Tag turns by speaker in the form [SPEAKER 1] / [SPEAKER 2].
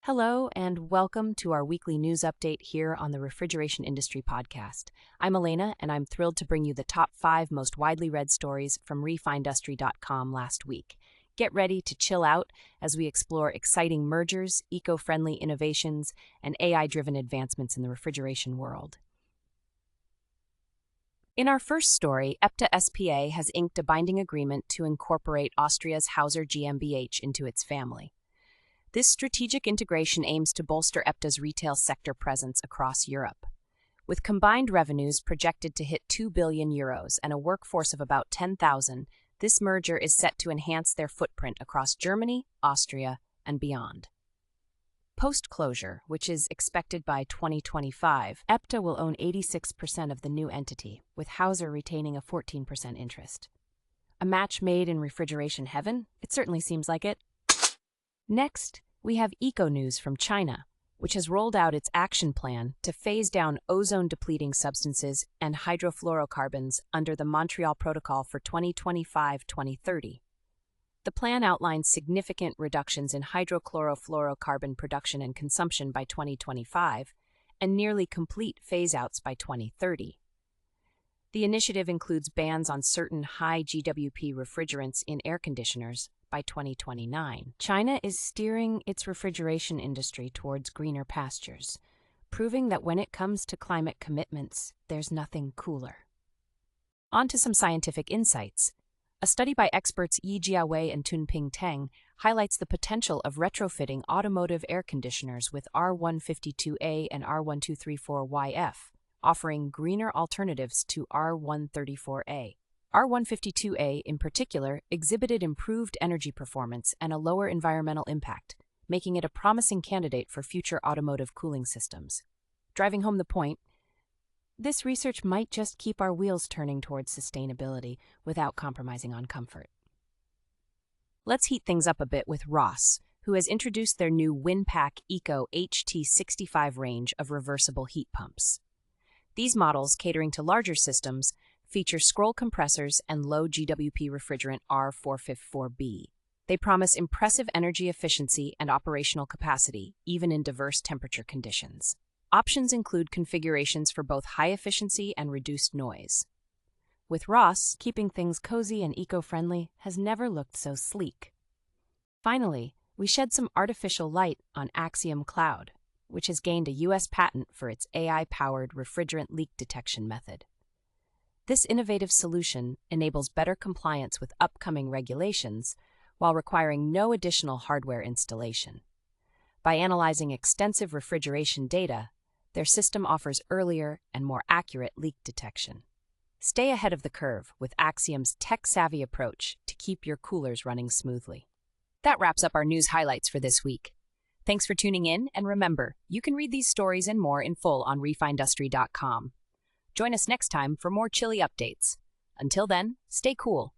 [SPEAKER 1] Hello, and welcome to our weekly news update here on the Refrigeration Industry Podcast. I'm Elena, and I'm thrilled to bring you the top 5 most widely read stories from refinedustry.com last week. Get ready to chill out as we explore exciting mergers, eco-friendly innovations, and AI-driven advancements in the refrigeration world. In our first story, Epta SPA has inked a binding agreement to incorporate Austria's Hauser GmbH into its family. This strategic integration aims to bolster Epta's retail sector presence across Europe. With combined revenues projected to hit €2 billion and a workforce of about 10,000, this merger is set to enhance their footprint across Germany, Austria, and beyond. Post-closure, which is expected by 2025, Epta will own 86% of the new entity, with Hauser retaining a 14% interest. A match made in refrigeration heaven? It certainly seems like it. Next, we have eco news from China, which has rolled out its action plan to phase down ozone-depleting substances and hydrofluorocarbons under the Montreal Protocol for 2025-2030. The plan outlines significant reductions in hydrochlorofluorocarbon production and consumption by 2025 and nearly complete phase-outs by 2030. The initiative includes bans on certain high GWP refrigerants in air conditioners by 2029. China is steering its refrigeration industry towards greener pastures, proving that when it comes to climate commitments, there's nothing cooler. On to some scientific insights. A study by experts Yi Jiawei and Tunping Teng highlights the potential of retrofitting automotive air conditioners with R152a and R1234yf, offering greener alternatives to R134a. R152a, in particular, exhibited improved energy performance and a lower environmental impact, making it a promising candidate for future automotive cooling systems. Driving home the point, this research might just keep our wheels turning towards sustainability without compromising on comfort. Let's heat things up a bit with Rhoss, who has introduced their new WinPACK ECO HT65 range of reversible heat pumps. These models, catering to larger systems, feature scroll compressors and low GWP refrigerant R454b. They promise impressive energy efficiency and operational capacity, even in diverse temperature conditions. Options include configurations for both high efficiency and reduced noise. With Rhoss, keeping things cozy and eco-friendly has never looked so sleek. Finally, we shed some artificial light on Axiom Cloud, which has gained a U.S. patent for its AI-powered refrigerant leak detection method. This innovative solution enables better compliance with upcoming regulations while requiring no additional hardware installation. By analyzing extensive refrigeration data, their system offers earlier and more accurate leak detection. Stay ahead of the curve with Axiom's tech-savvy approach to keep your coolers running smoothly. That wraps up our news highlights for this week. Thanks for tuning in, and remember, you can read these stories and more in full on refinedustry.com. Join us next time for more chilly updates. Until then, stay cool.